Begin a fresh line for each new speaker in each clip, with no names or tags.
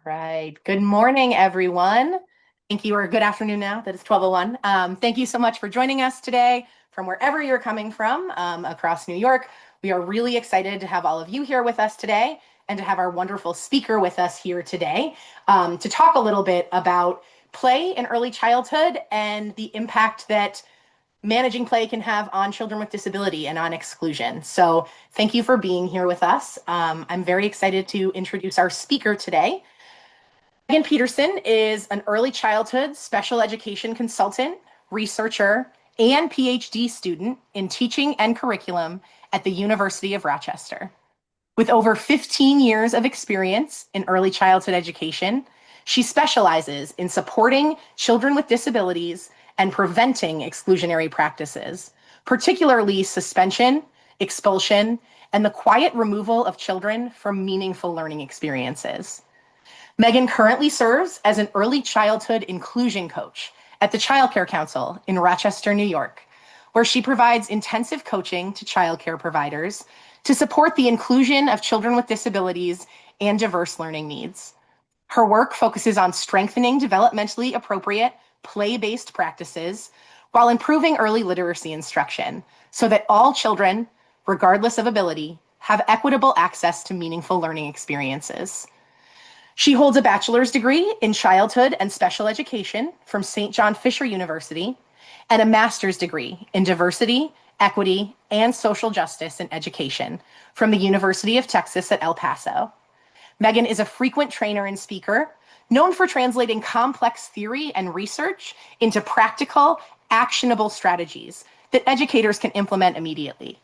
Right. Good morning, everyone. Thank you, or good afternoon now that it's 12:01. Thank you so much for joining us today from wherever you're coming from across New York. We are really excited to have all of you here with us today and to have our wonderful speaker with us here today to talk a little bit about play in early childhood and the impact that managing play can have on children with disability and on exclusion. So thank you for being here with us. I'm very excited to introduce our speaker today. Megan Peterson is an early childhood special education consultant, researcher, and PhD student in teaching and curriculum at the University of Rochester. With over 15 years of experience in early childhood education, she specializes in supporting children with disabilities and preventing exclusionary practices, particularly suspension, expulsion, and the quiet removal of children from meaningful learning experiences. Megan currently serves as an early childhood inclusion coach at the Child Care Council in Rochester, New York, where she provides intensive coaching to childcare providers to support the inclusion of children with disabilities and diverse learning needs. Her work focuses on strengthening developmentally appropriate play-based practices while improving early literacy instruction so that all children, regardless of ability, have equitable access to meaningful learning experiences. She holds a bachelor's degree in childhood and special education from St. John Fisher University and a master's degree in diversity, equity, and social justice in education from the University of Texas at El Paso. Megan is a frequent trainer and speaker, known for translating complex theory and research into practical, actionable strategies that educators can implement immediately.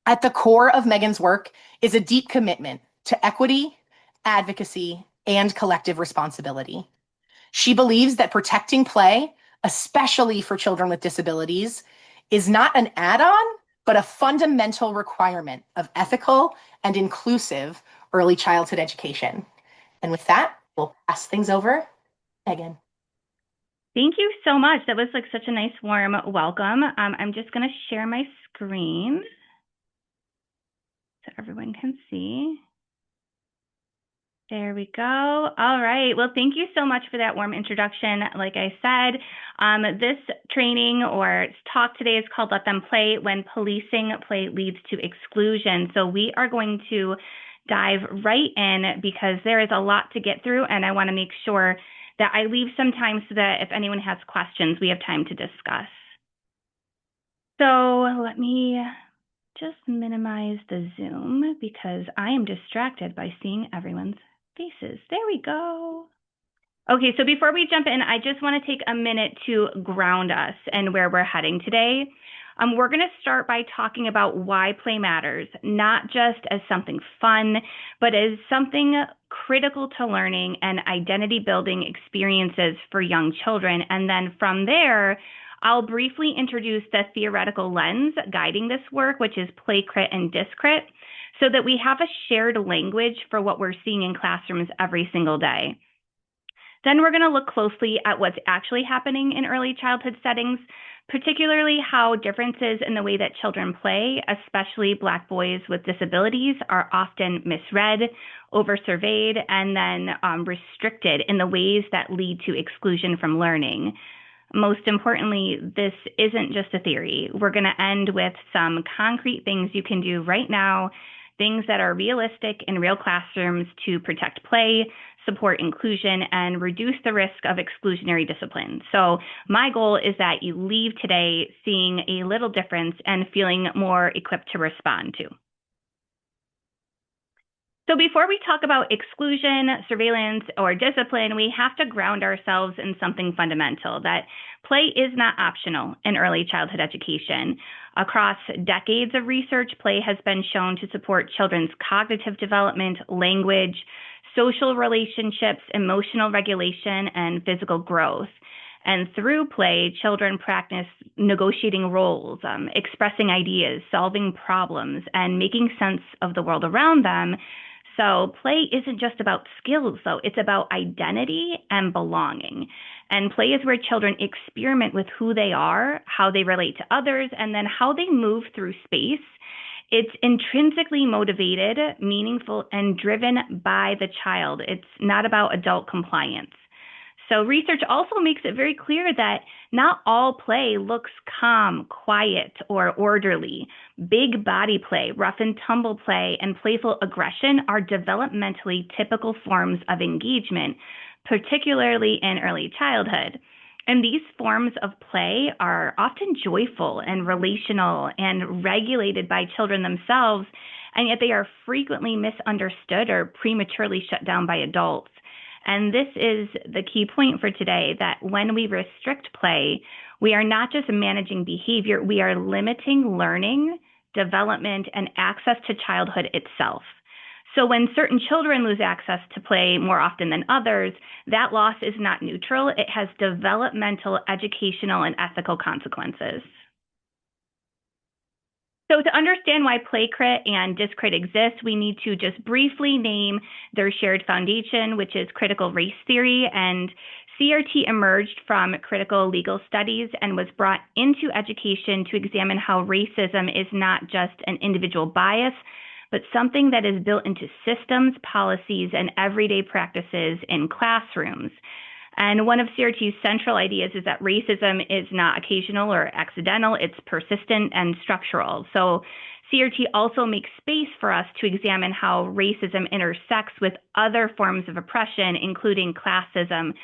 At the core of Megan's work is a deep commitment to equity, advocacy, and collective responsibility. She believes that protecting play, especially for children with disabilities, is not an add-on, but a fundamental requirement of ethical and inclusive early childhood education. And with that, we'll pass things over to Megan.
Thank you so much. That was like such a nice warm welcome. I'm just going to share my screen so everyone can see. There we go. All right. Well, thank you so much for that warm introduction. Like I said, this training or talk today is called Let Them Play When Policing Play Leads to Exclusion. So we are going to dive right in because there is a lot to get through, and I want to make sure that I leave some time so that if anyone has questions, we have time to discuss. So let me just minimize the Zoom because I am distracted by seeing everyone's faces. There we go. Okay, so before we jump in, I just want to take a minute to ground us and where we're heading today. We're going to start by talking about why play matters, not just as something fun, but as something critical to learning and identity building experiences for young children. And then from there, I'll briefly introduce the theoretical lens guiding this work, which is PlayCrit and DisCrit, so that we have a shared language for what we're seeing in classrooms every single day. Then we're going to look closely at what's actually happening in early childhood settings, particularly how differences in the way that children play, especially Black boys with disabilities, are often misread, over-surveyed, and then restricted in the ways that lead to exclusion from learning. Most importantly, this isn't just a theory. We're going to end with some concrete things you can do right now, things that are realistic in real classrooms to protect play, support inclusion, and reduce the risk of exclusionary discipline. So my goal is that you leave today seeing a little difference and feeling more equipped to respond to. So before we talk about exclusion, surveillance, or discipline, we have to ground ourselves in something fundamental, that play is not optional in early childhood education. Across decades of research, play has been shown to support children's cognitive development, language, social relationships, emotional regulation, and physical growth. And through play, children practice negotiating roles, expressing ideas, solving problems, and making sense of the world around them. So play isn't just about skills, though. It's about identity and belonging. And play is where children experiment with who they are, how they relate to others, and then how they move through space It's intrinsically motivated, meaningful, and driven by the child. It's not about adult compliance. So research also makes it very clear that not all play looks calm, quiet, or orderly. Big body play, rough and tumble play, and playful aggression are developmentally typical forms of engagement, particularly in early childhood. And these forms of play are often joyful and relational and regulated by children themselves, and yet they are frequently misunderstood or prematurely shut down by adults. And this is the key point for today, that when we restrict play, we are not just managing behavior, we are limiting learning, development, and access to childhood itself. So when certain children lose access to play more often than others, that loss is not neutral. It has developmental, educational, and ethical consequences. So to understand why PlayCrit and DisCrit exist, we need to just briefly name their shared foundation, which is critical race theory. And CRT emerged from critical legal studies and was brought into education to examine how racism is not just an individual bias, but something that is built into systems, policies, and everyday practices in classrooms. And one of CRT's central ideas is that racism is not occasional or accidental, it's persistent and structural. So CRT also makes space for us to examine how racism intersects with other forms of oppression, including classism,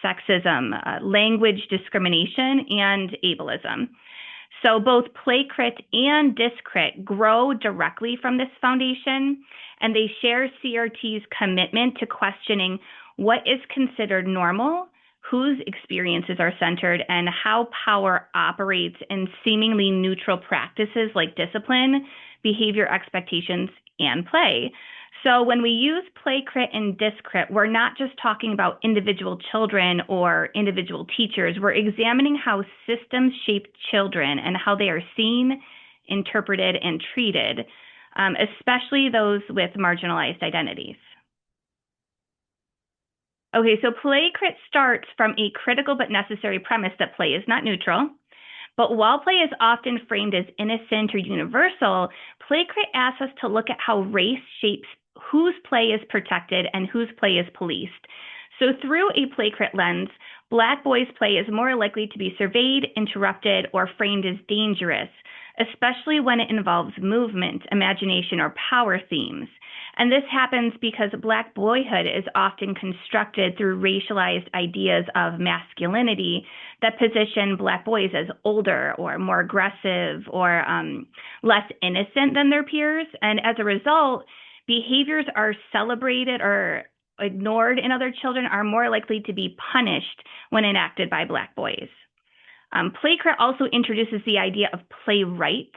sexism, language discrimination, and ableism. So both PlayCrit and DisCrit grow directly from this foundation, and they share CRT's commitment to questioning what is considered normal, whose experiences are centered, and how power operates in seemingly neutral practices like discipline, behavior expectations, and play. So when we use PlayCrit and DisCrit, we're not just talking about individual children or individual teachers. We're examining how systems shape children and how they are seen, interpreted, and treated, especially those with marginalized identities. Okay, so PlayCrit starts from a critical but necessary premise that play is not neutral. But while play is often framed as innocent or universal, PlayCrit asks us to look at how race shapes whose play is protected and whose play is policed. So through a PlayCrit lens, Black boys' play is more likely to be surveyed, interrupted, or framed as dangerous, especially when it involves movement, imagination, or power themes. And this happens because Black boyhood is often constructed through racialized ideas of masculinity that position Black boys as older or more aggressive or less innocent than their peers. And as a result, behaviors are celebrated or ignored in other children are more likely to be punished when enacted by Black boys. PlayCrit also introduces the idea of play rights,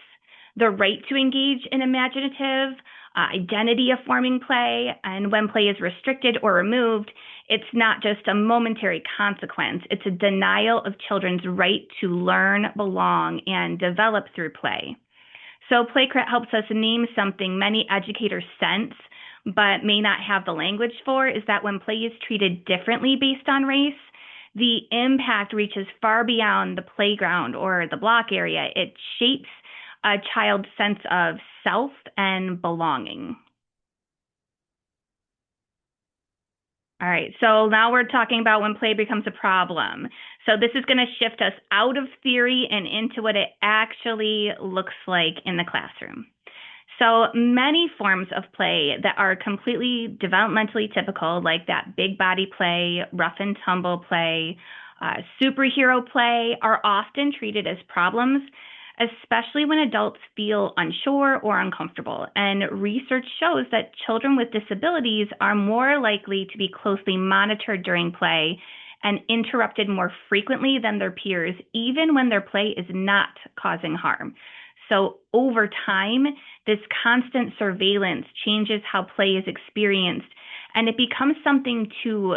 the right to engage in imaginative, identity-affirming play, and when play is restricted or removed, it's not just a momentary consequence. It's a denial of children's right to learn, belong, and develop through play. So PlayCrit helps us name something many educators sense, but may not have the language for, is that when play is treated differently based on race, the impact reaches far beyond the playground or the block area. It shapes a child's sense of self and belonging. All right, so now we're talking about when play becomes a problem. So this is going to shift us out of theory and into what it actually looks like in the classroom. So many forms of play that are completely developmentally typical, like that big body play, rough and tumble play, superhero play, are often treated as problems, especially when adults feel unsure or uncomfortable. And research shows that children with disabilities are more likely to be closely monitored during play and interrupted more frequently than their peers, even when their play is not causing harm. So over time, this constant surveillance changes how play is experienced, and it becomes something to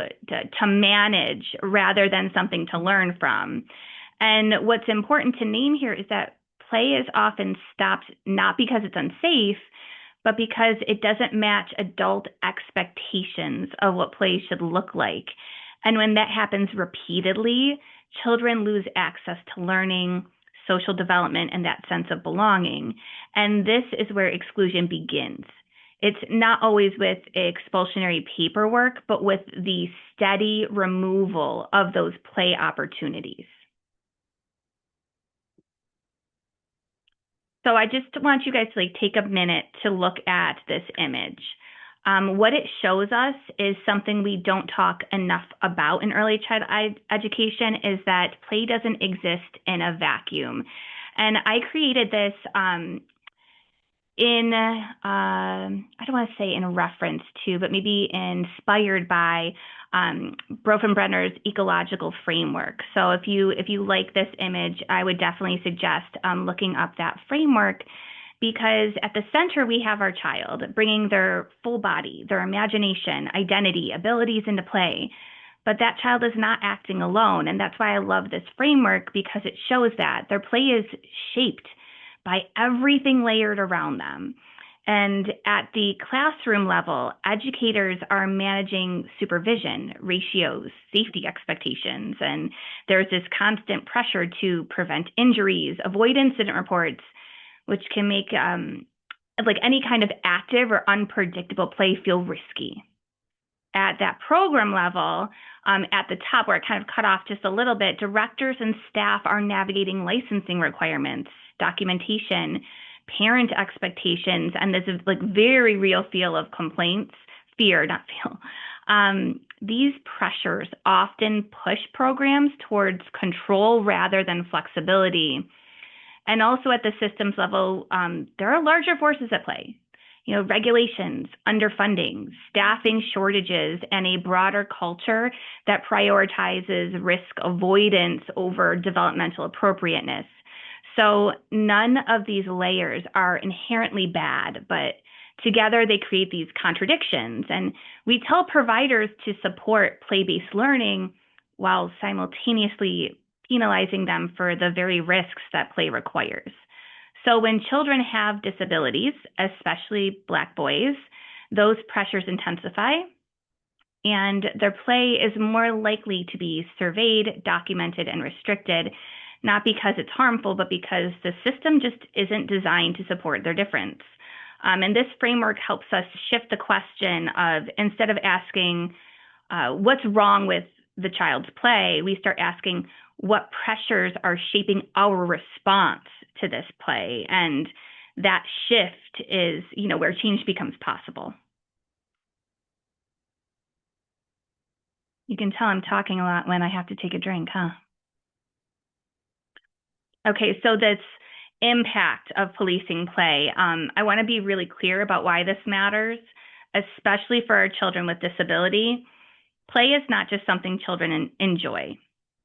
manage rather than something to learn from. And what's important to name here is that play is often stopped not because it's unsafe, but because it doesn't match adult expectations of what play should look like. And when that happens repeatedly, children lose access to learning, social development, and that sense of belonging. And this is where exclusion begins. It's not always with expulsionary paperwork, but with the steady removal of those play opportunities. So I just want you guys to take a minute to look at this image. What it shows us is something we don't talk enough about in early childhood education, is that play doesn't exist in a vacuum. And I created this I don't want to say in reference to, but maybe inspired by Bronfenbrenner's ecological framework. So if you like this image, I would definitely suggest looking up that framework, because at the center we have our child bringing their full body, their imagination, identity, abilities into play. But that child is not acting alone. And that's why I love this framework, because it shows that their play is shaped by everything layered around them. And at the classroom level, educators are managing supervision, ratios, safety expectations, and there's this constant pressure to prevent injuries, avoid incident reports, which can make like any kind of active or unpredictable play feel risky. At that program level, at the top where it kind of cut off just a little bit, directors and staff are navigating licensing requirements, documentation, parent expectations, and this is like very real feel of complaints, fear, not feel. These pressures often push programs towards control rather than flexibility. And also at the systems level, there are larger forces at play. Regulations, underfunding, staffing shortages, and a broader culture that prioritizes risk avoidance over developmental appropriateness. So none of these layers are inherently bad, but together they create these contradictions. And we tell providers to support play-based learning while simultaneously penalizing them for the very risks that play requires. So when children have disabilities, especially Black boys, those pressures intensify, and their play is more likely to be surveyed, documented, and restricted, not because it's harmful, but because the system just isn't designed to support their difference. And this framework helps us shift the question of, instead of asking what's wrong with the child's play, we start asking what pressures are shaping our response to this play. And that shift is, where change becomes possible. You can tell I'm talking a lot when I have to take a drink, huh? Okay, so this impact of policing play, I want to be really clear about why this matters, especially for our children with disability. Play is not just something children enjoy,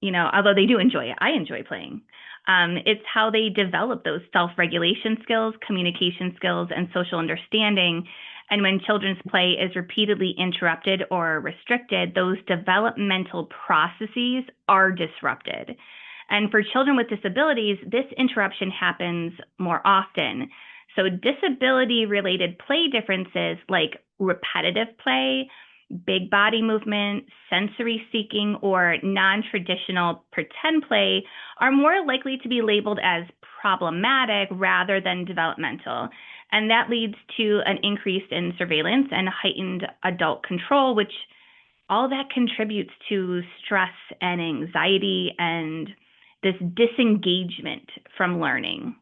although they do enjoy it. I enjoy playing. It's how they develop those self-regulation skills, communication skills, and social understanding. And when children's play is repeatedly interrupted or restricted, those developmental processes are disrupted. And for children with disabilities, this interruption happens more often. So disability-related play differences like repetitive play, big body movement, sensory seeking, or non-traditional pretend play are more likely to be labeled as problematic rather than developmental. And that leads to an increase in surveillance and heightened adult control, which all that contributes to stress and anxiety and this disengagement from learning.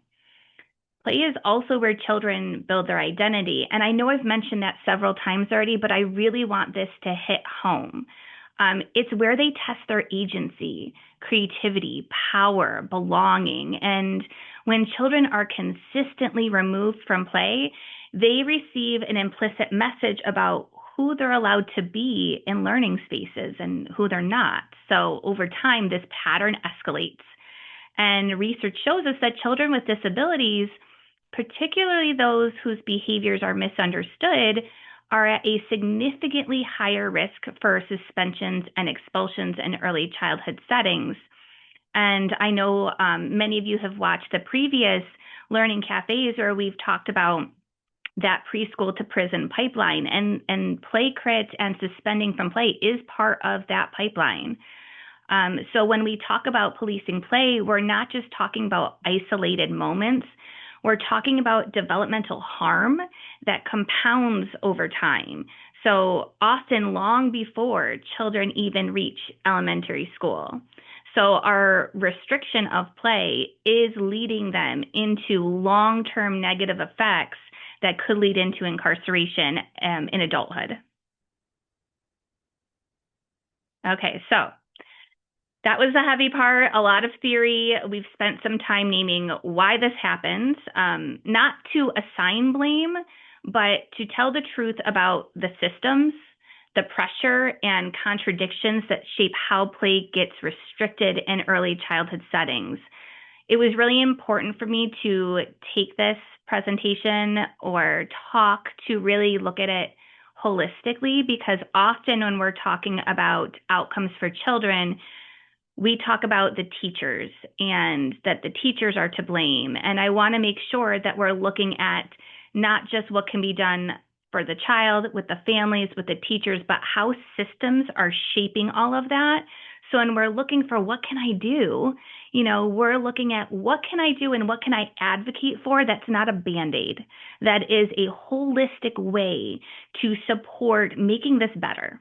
Play is also where children build their identity. And I know I've mentioned that several times already, but I really want this to hit home. It's where they test their agency, creativity, power, belonging. And when children are consistently removed from play, they receive an implicit message about who they're allowed to be in learning spaces and who they're not. So over time, this pattern escalates. And research shows us that children with disabilities, particularly those whose behaviors are misunderstood, are at a significantly higher risk for suspensions and expulsions in early childhood settings. And I know many of you have watched the previous Learning Cafés where we've talked about that preschool to prison pipeline, and PlayCrit and suspending from play is part of that pipeline. So when we talk about policing play, we're not just talking about isolated moments. We're talking about developmental harm that compounds over time. So often long before children even reach elementary school. So our restriction of play is leading them into long-term negative effects that could lead into incarceration in adulthood. Okay, so that was the heavy part, a lot of theory. We've spent some time naming why this happens, not to assign blame, but to tell the truth about the systems, the pressure, and contradictions that shape how play gets restricted in early childhood settings. It was really important for me to take this presentation or talk to really look at it holistically, because often when we're talking about outcomes for children, we talk about the teachers and that the teachers are to blame. And I want to make sure that we're looking at not just what can be done for the child, with the families, with the teachers, but how systems are shaping all of that. So when we're looking for what can I do, we're looking at what can I do and what can I advocate for that's not a Band-Aid, that is a holistic way to support making this better.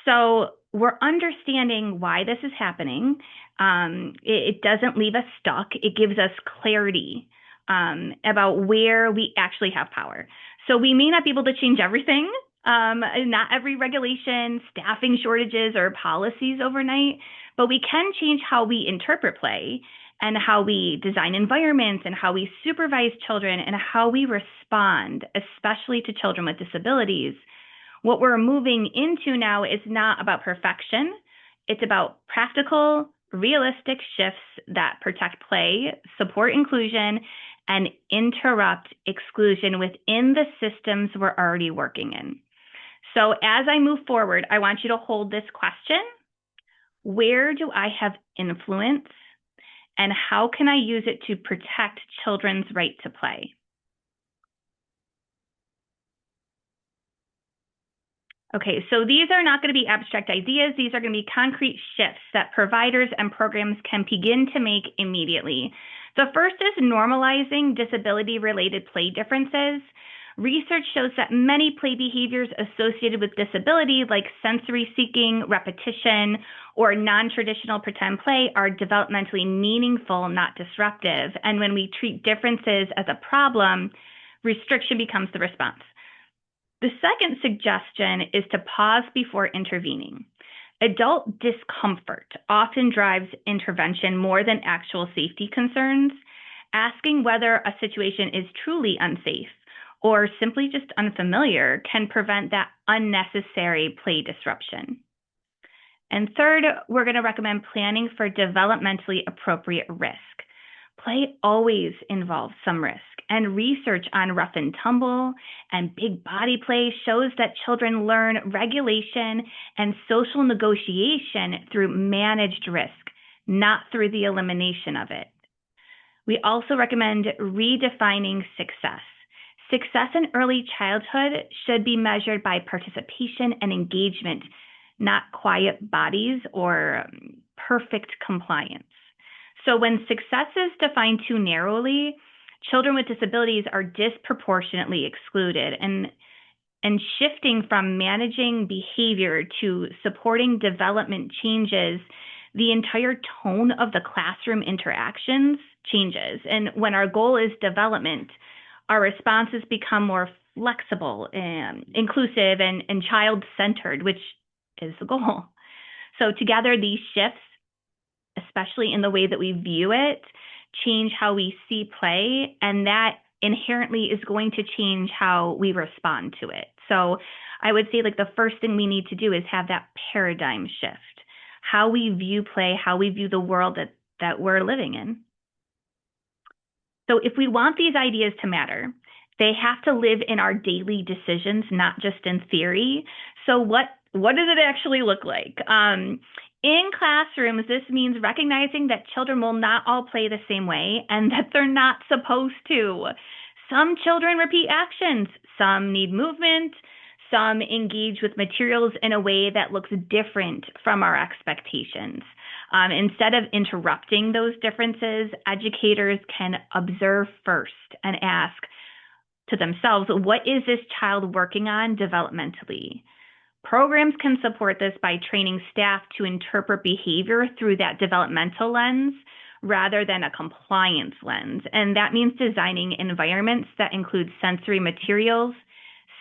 So we're understanding why this is happening. It doesn't leave us stuck. It gives us clarity about where we actually have power. So we may not be able to change everything, not every regulation, staffing shortages, or policies overnight, but we can change how we interpret play and how we design environments and how we supervise children and how we respond, especially to children with disabilities. What we're moving into now is not about perfection. It's about practical, realistic shifts that protect play, support inclusion, and interrupt exclusion within the systems we're already working in. So as I move forward, I want you to hold this question. Where do I have influence, and how can I use it to protect children's right to play? Okay, so these are not going to be abstract ideas. These are going to be concrete shifts that providers and programs can begin to make immediately. The first is normalizing disability-related play differences. Research shows that many play behaviors associated with disability, like sensory seeking, repetition, or non-traditional pretend play, are developmentally meaningful, not disruptive. And when we treat differences as a problem, restriction becomes the response. The second suggestion is to pause before intervening. Adult discomfort often drives intervention more than actual safety concerns. Asking whether a situation is truly unsafe or simply just unfamiliar can prevent that unnecessary play disruption. And third, we're going to recommend planning for developmentally appropriate risk. Play always involves some risk, and research on rough and tumble and big body play shows that children learn regulation and social negotiation through managed risk, not through the elimination of it. We also recommend redefining success. Success in early childhood should be measured by participation and engagement, not quiet bodies or perfect compliance. So when success is defined too narrowly, children with disabilities are disproportionately excluded, and shifting from managing behavior to supporting development changes, the entire tone of the classroom interactions changes. And when our goal is development, our responses become more flexible and inclusive and child-centered, which is the goal. So together, these shifts, especially in the way that we view it, change how we see play, and that inherently is going to change how we respond to it. So I would say the first thing we need to do is have that paradigm shift, how we view play, how we view the world that we're living in. So if we want these ideas to matter, they have to live in our daily decisions, not just in theory. So what does it actually look like? In classrooms, this means recognizing that children will not all play the same way and that they're not supposed to. Some children repeat actions, some need movement, Some engage with materials in a way that looks different from our expectations. Instead of interrupting those differences, educators can observe first and ask to themselves, what is this child working on developmentally? Programs can support this by training staff to interpret behavior through that developmental lens rather than a compliance lens. And that means designing environments that include sensory materials,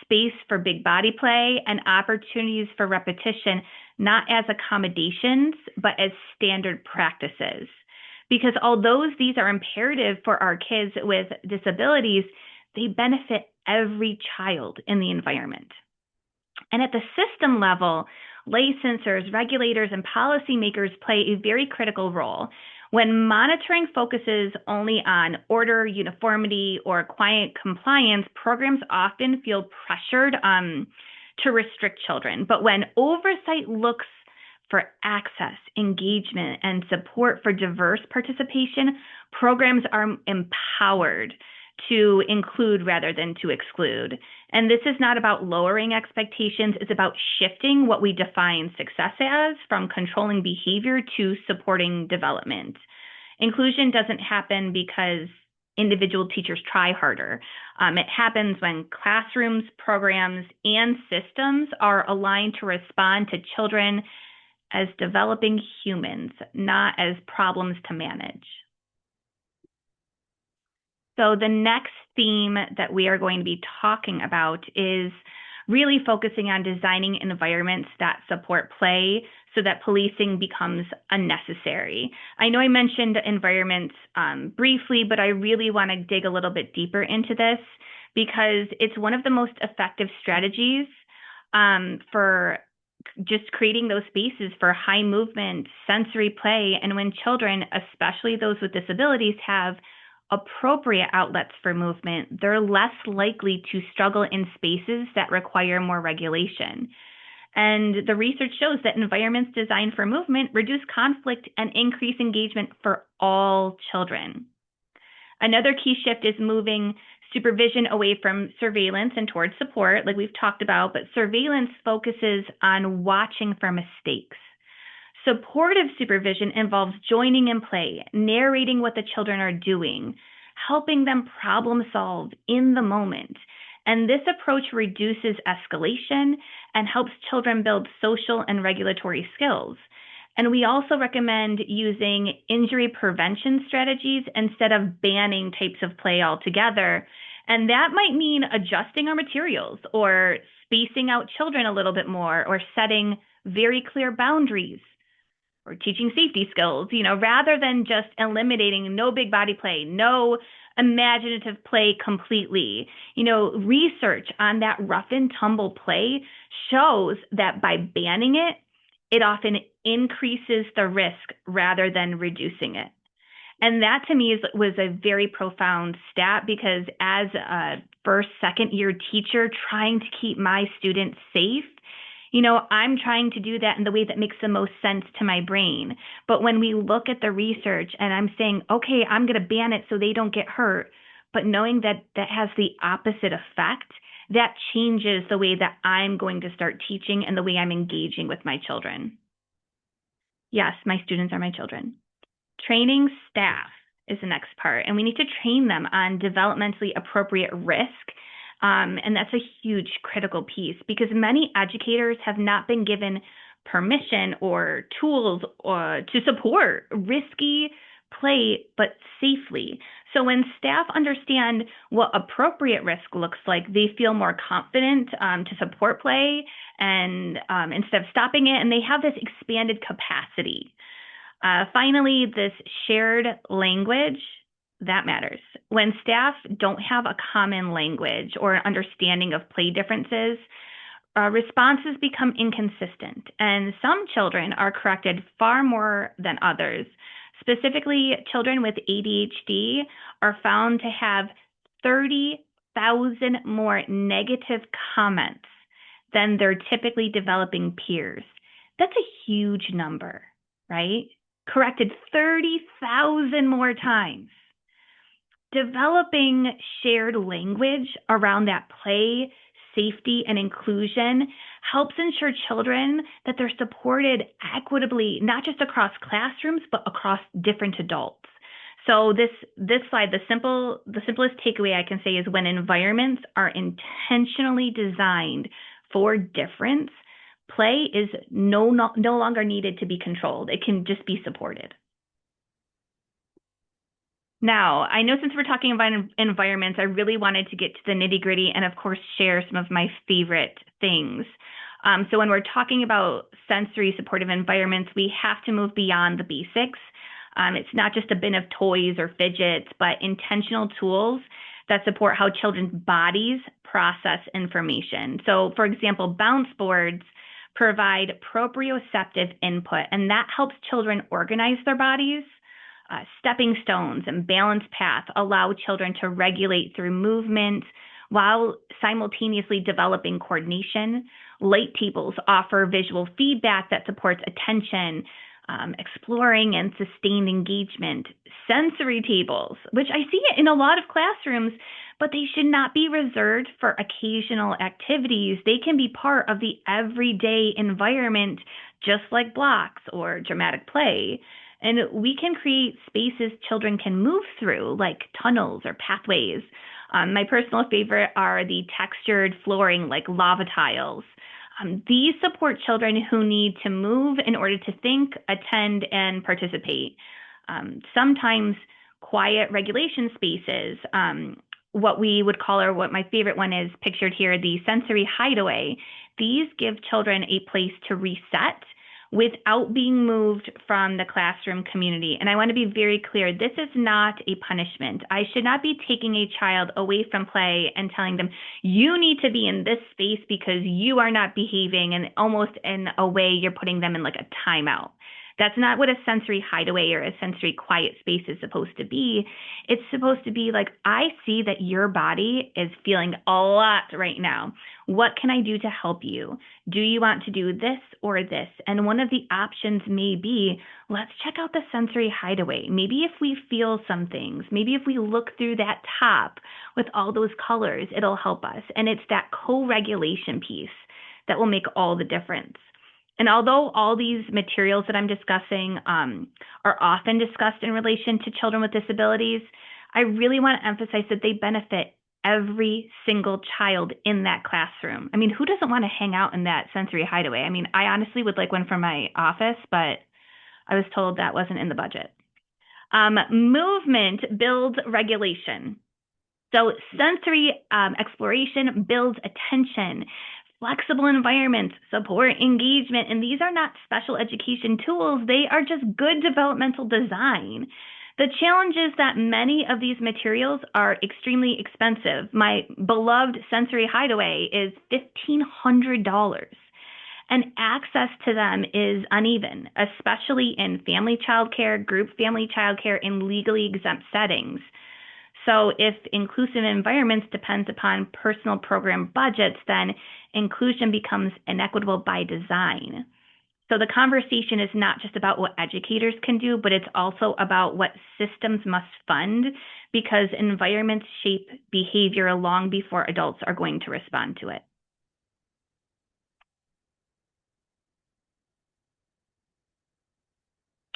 space for big body play, and opportunities for repetition, not as accommodations, but as standard practices. Because although these are imperative for our kids with disabilities, they benefit every child in the environment. And at the system level, licensors, regulators, and policymakers play a very critical role. When monitoring focuses only on order, uniformity, or quiet compliance, programs often feel pressured to restrict children. But when oversight looks for access, engagement, and support for diverse participation, programs are empowered to include rather than to exclude. And this is not about lowering expectations, it's about shifting what we define success as from controlling behavior to supporting development. Inclusion doesn't happen because individual teachers try harder. It happens when classrooms, programs, and systems are aligned to respond to children as developing humans, not as problems to manage. So the next theme that we are going to be talking about is really focusing on designing environments that support play so that policing becomes unnecessary. I know I mentioned environments briefly, but I really want to dig a little bit deeper into this because it's one of the most effective strategies for just creating those spaces for high movement, sensory play, and when children, especially those with disabilities, have appropriate outlets for movement, they're less likely to struggle in spaces that require more regulation. And the research shows that environments designed for movement reduce conflict and increase engagement for all children. Another key shift is moving supervision away from surveillance and towards support, like we've talked about, but surveillance focuses on watching for mistakes. Supportive supervision involves joining in play, narrating what the children are doing, helping them problem solve in the moment. And this approach reduces escalation and helps children build social and regulatory skills. And we also recommend using injury prevention strategies instead of banning types of play altogether. And that might mean adjusting our materials or spacing out children a little bit more or setting very clear boundaries or teaching safety skills, rather than just eliminating no big body play, no imaginative play completely. Research on that rough and tumble play shows that by banning it, it often increases the risk rather than reducing it. And that to me was a very profound stat because as a first, second year teacher trying to keep my students safe, I'm trying to do that in the way that makes the most sense to my brain. But when we look at the research and I'm saying, okay, I'm going to ban it so they don't get hurt, but knowing that that has the opposite effect, that changes the way that I'm going to start teaching and the way I'm engaging with my children. Yes, my students are my children. Training staff is the next part, and we need to train them on developmentally appropriate risk. And that's a huge critical piece because many educators have not been given permission or tools to support risky play, but safely. So when staff understand what appropriate risk looks like, they feel more confident to support play and instead of stopping it, and they have this expanded capacity. Finally, this shared language, that matters. When staff don't have a common language or understanding of play differences, responses become inconsistent, and some children are corrected far more than others. Specifically, children with ADHD are found to have 30,000 more negative comments than their typically developing peers. That's a huge number, right? Corrected 30,000 more times. Developing shared language around that play safety, and inclusion helps ensure children that they're supported equitably, not just across classrooms, but across different adults. So this slide, the simplest takeaway I can say is when environments are intentionally designed for difference, play is no longer needed to be controlled. It can just be supported. Now, I know since we're talking about environments, I really wanted to get to the nitty-gritty and, of course, share some of my favorite things. So when we're talking about sensory supportive environments, we have to move beyond the basics. It's not just a bin of toys or fidgets, but intentional tools that support how children's bodies process information. So, for example, bounce boards provide proprioceptive input, and that helps children organize their bodies. Stepping stones and balance path allow children to regulate through movement while simultaneously developing coordination. Light tables offer visual feedback that supports attention, exploring and sustained engagement. Sensory tables, which I see it in a lot of classrooms, but they should not be reserved for occasional activities. They can be part of the everyday environment, just like blocks or dramatic play. And we can create spaces children can move through, like tunnels or pathways. My personal favorite are the textured flooring, like lava tiles. These support children who need to move in order to think, attend, and participate. Sometimes quiet regulation spaces, what we would call, or what my favorite one is pictured here, the sensory hideaway. These give children a place to reset without being moved from the classroom community. And I want to be very clear, this is not a punishment. I should not be taking a child away from play and telling them, you need to be in this space because you are not behaving, and almost in a way you're putting them in like a timeout. That's not what a sensory hideaway or a sensory quiet space is supposed to be. It's supposed to be like, I see that your body is feeling a lot right now. What can I do to help you? Do you want to do this or this? And one of the options may be, let's check out the sensory hideaway. Maybe if we feel some things, maybe if we look through that top with all those colors, it'll help us. And it's that co-regulation piece that will make all the difference. And although all these materials that I'm discussing are often discussed in relation to children with disabilities, I really want to emphasize that they benefit every single child in that classroom. I mean, who doesn't want to hang out in that sensory hideaway? I mean, I honestly would like one for my office, but I was told that wasn't in the budget. Movement builds regulation. So sensory exploration builds attention. Flexible environments support engagement, and these are not special education tools. They are just good developmental design. The challenge is that many of these materials are extremely expensive. My beloved sensory hideaway is $1,500, and access to them is uneven, especially in family childcare, group family childcare, and legally exempt settings. So if inclusive environments depends upon personal program budgets, then inclusion becomes inequitable by design. So the conversation is not just about what educators can do, but it's also about what systems must fund, because environments shape behavior long before adults are going to respond to it.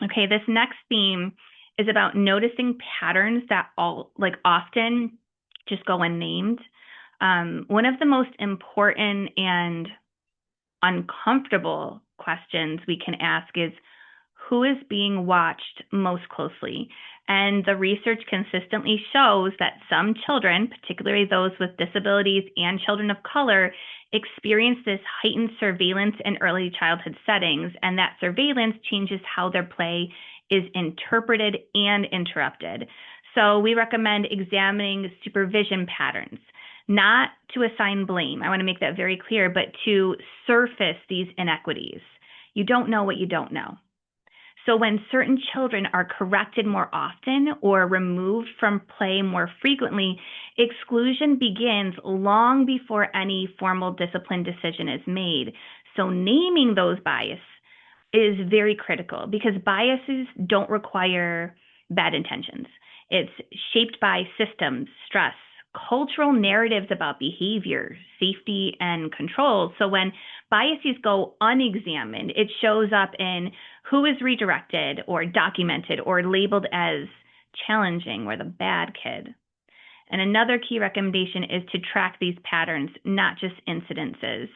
Okay, this next theme is about noticing patterns that often just go unnamed. One of the most important and uncomfortable questions we can ask is, who is being watched most closely? And the research consistently shows that some children, particularly those with disabilities and children of color, experience this heightened surveillance in early childhood settings, and that surveillance changes how their play is interpreted and interrupted. So we recommend examining supervision patterns, not to assign blame. I want to make that very clear, but to surface these inequities. You don't know what you don't know. So when certain children are corrected more often or removed from play more frequently, exclusion begins long before any formal discipline decision is made. So naming those biases is very critical, because biases don't require bad intentions. It's shaped by systems, stress, cultural narratives about behavior, safety, and control. So when biases go unexamined, it shows up in who is redirected or documented or labeled as challenging or the bad kid. And another key recommendation is to track these patterns, not just incidences.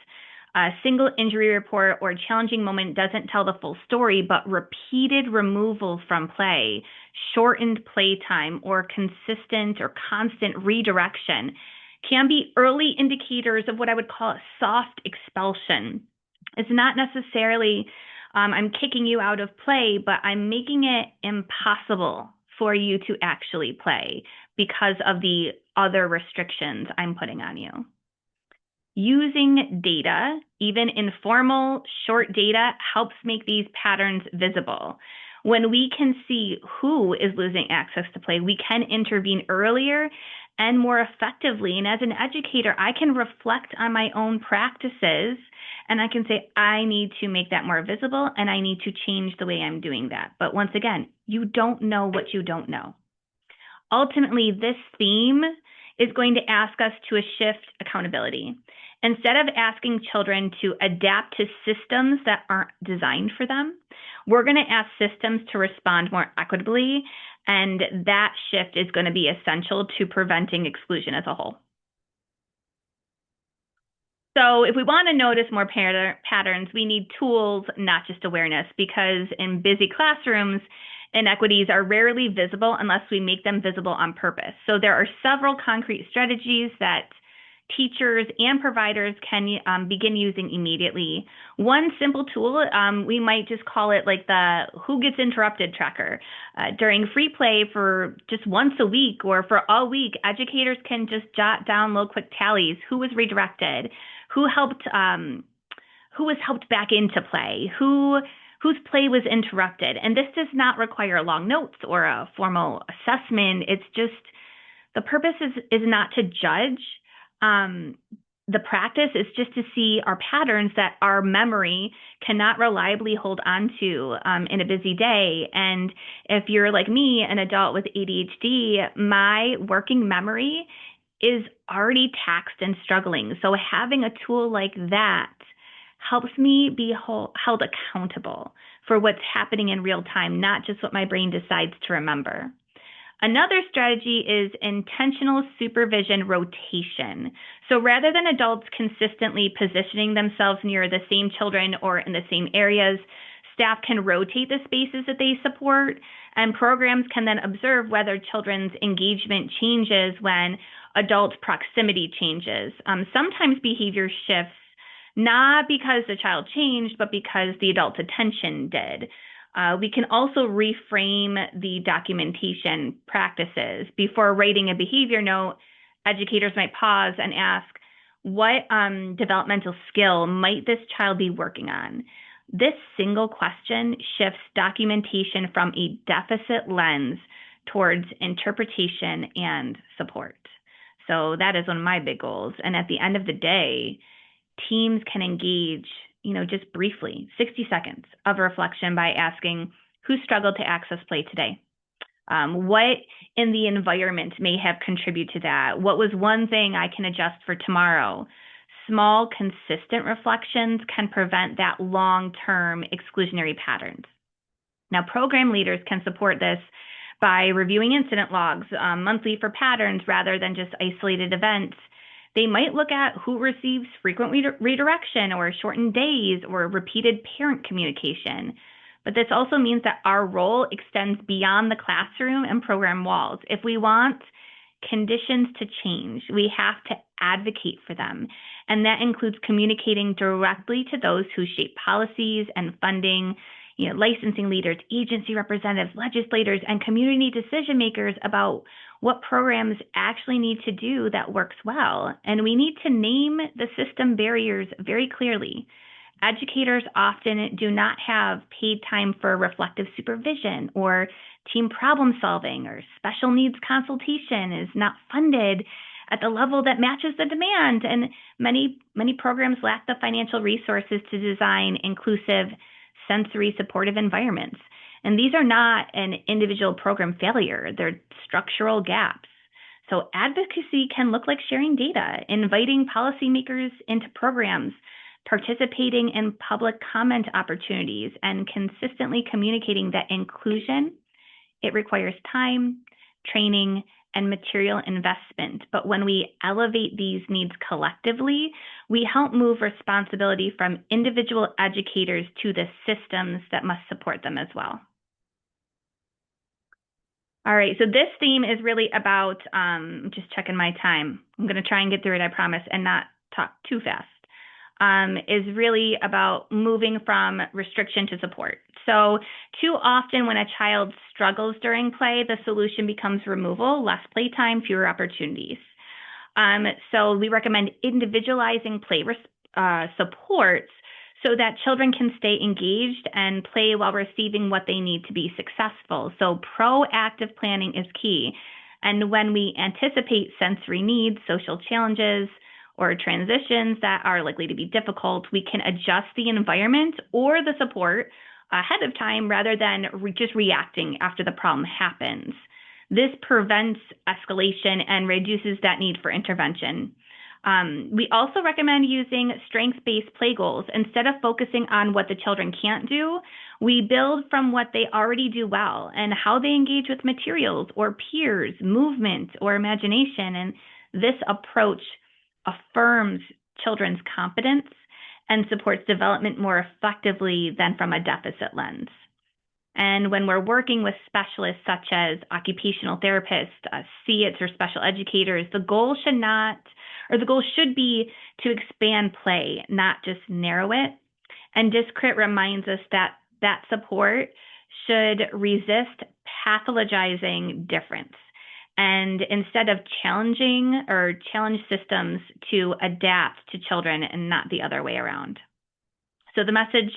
A single injury report or challenging moment doesn't tell the full story, but repeated removal from play, shortened playtime, or consistent or constant redirection can be early indicators of what I would call a soft expulsion. It's not necessarily I'm kicking you out of play, but I'm making it impossible for you to actually play because of the other restrictions I'm putting on you. Using data, even informal, short data, helps make these patterns visible. When we can see who is losing access to play, we can intervene earlier and more effectively. And as an educator, I can reflect on my own practices and I can say, I need to make that more visible and I need to change the way I'm doing that. But once again, you don't know what you don't know. Ultimately, this theme is going to ask us to shift accountability. Instead of asking children to adapt to systems that aren't designed for them, we're going to ask systems to respond more equitably, and that shift is going to be essential to preventing exclusion as a whole. So if we want to notice more patterns, we need tools, not just awareness, because in busy classrooms, inequities are rarely visible unless we make them visible on purpose. So there are several concrete strategies that teachers and providers can begin using immediately. One simple tool, we might just call it like the who gets interrupted tracker. During free play for just once a week or for all week, educators can just jot down little quick tallies. Who was redirected? Who was helped back into play? Whose play was interrupted? And this does not require long notes or a formal assessment. It's just, the purpose is not to judge. The practice is just to see our patterns that our memory cannot reliably hold on to in a busy day. And if you're like me, an adult with ADHD, my working memory is already taxed and struggling. So having a tool like that helps me be held accountable for what's happening in real time, not just what my brain decides to remember. Another strategy is intentional supervision rotation. So rather than adults consistently positioning themselves near the same children or in the same areas, staff can rotate the spaces that they support, and programs can then observe whether children's engagement changes when adult proximity changes. Sometimes behavior shifts not because the child changed, but because the adult's attention did. We can also reframe the documentation practices. Before writing a behavior note, educators might pause and ask, what developmental skill might this child be working on? This single question shifts documentation from a deficit lens towards interpretation and support. So that is one of my big goals. And at the end of the day, teams can engage, just briefly, 60 seconds of reflection by asking who struggled to access play today? What in the environment may have contributed to that? What was one thing I can adjust for tomorrow? Small, consistent reflections can prevent that long-term exclusionary patterns. Now, program leaders can support this by reviewing incident logs monthly for patterns rather than just isolated events. They might look at who receives frequent redirection or shortened days or repeated parent communication. But this also means that our role extends beyond the classroom and program walls. If we want conditions to change, we have to advocate for them. And that includes communicating directly to those who shape policies and funding, licensing leaders, agency representatives, legislators, and community decision makers about what programs actually need to do that works well. And we need to name the system barriers very clearly. Educators often do not have paid time for reflective supervision or team problem solving, or special needs consultation is not funded at the level that matches the demand. And many programs lack the financial resources to design inclusive, sensory supportive environments. And these are not an individual program failure, they're structural gaps. So advocacy can look like sharing data, inviting policymakers into programs, participating in public comment opportunities, and consistently communicating that inclusion, it requires time, training, and material investment. But when we elevate these needs collectively, we help move responsibility from individual educators to the systems that must support them as well. All right, so this theme is really about, just checking my time. I'm going to try and get through it, I promise, and not talk too fast. Is really about moving from restriction to support. So too often when a child struggles during play, the solution becomes removal, less playtime, fewer opportunities. So we recommend individualizing play supports so that children can stay engaged and play while receiving what they need to be successful. So proactive planning is key. And when we anticipate sensory needs, social challenges, or transitions that are likely to be difficult, we can adjust the environment or the support ahead of time rather than just reacting after the problem happens. This prevents escalation and reduces that need for intervention. We also recommend using strengths-based play goals. Instead of focusing on what the children can't do, we build from what they already do well and how they engage with materials or peers, movement, or imagination. And this approach affirms children's competence and supports development more effectively than from a deficit lens. And when we're working with specialists such as occupational therapists, CEITs, or special educators, the goal should be to expand play, not just narrow it. And DisCrit reminds us that that support should resist pathologizing difference, and instead of challenge systems to adapt to children and not the other way around. So the message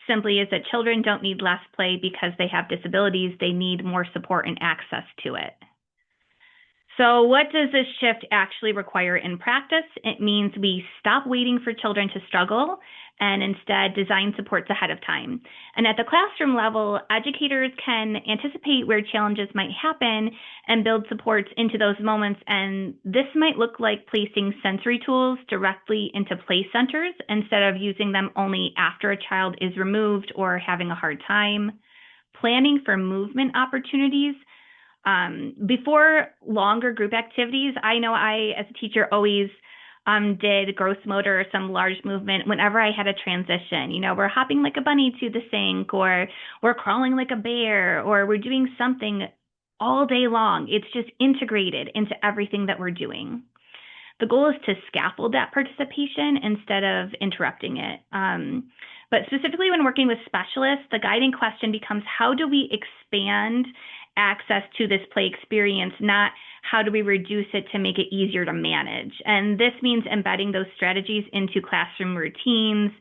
simply is that children don't need less play because they have disabilities. They need more support and access to it. So what does this shift actually require in practice? It means we stop waiting for children to struggle and instead design supports ahead of time. And at the classroom level, educators can anticipate where challenges might happen and build supports into those moments. And this might look like placing sensory tools directly into play centers instead of using them only after a child is removed or having a hard time. Planning for movement opportunities. Before longer group activities, I know I, as a teacher, always did gross motor or some large movement whenever I had a transition. You know, we're hopping like a bunny to the sink, or we're crawling like a bear, or we're doing something all day long. It's just integrated into everything that we're doing. The goal is to scaffold that participation instead of interrupting it. But specifically when working with specialists, the guiding question becomes, how do we expand access to this play experience, not how do we reduce it to make it easier to manage? And this means embedding those strategies into classroom routines,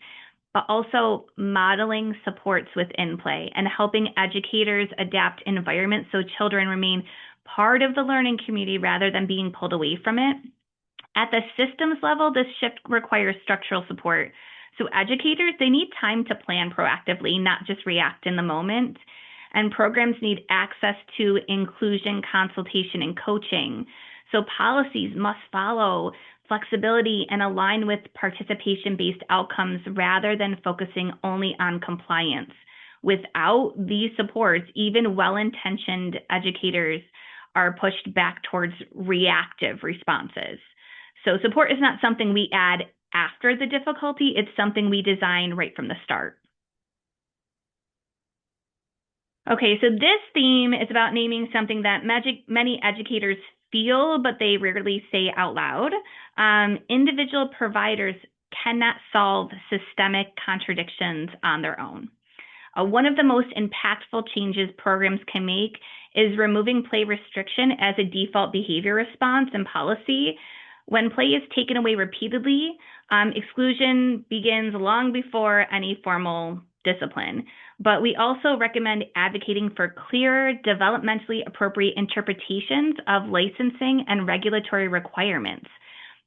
but also modeling supports within play and helping educators adapt environments so children remain part of the learning community rather than being pulled away from it. At the systems level, this shift requires structural support. So educators, they need time to plan proactively, not just react in the moment. And programs need access to inclusion, consultation, and coaching. So policies must follow flexibility and align with participation-based outcomes rather than focusing only on compliance. Without these supports, even well-intentioned educators are pushed back towards reactive responses. So support is not something we add after the difficulty, it's something we design right from the start. Okay, so this theme is about naming something that many educators feel, but they rarely say out loud. Individual providers cannot solve systemic contradictions on their own. One of the most impactful changes programs can make is removing play restriction as a default behavior response in policy. When play is taken away repeatedly, exclusion begins long before any formal discipline. But we also recommend advocating for clear, developmentally appropriate interpretations of licensing and regulatory requirements.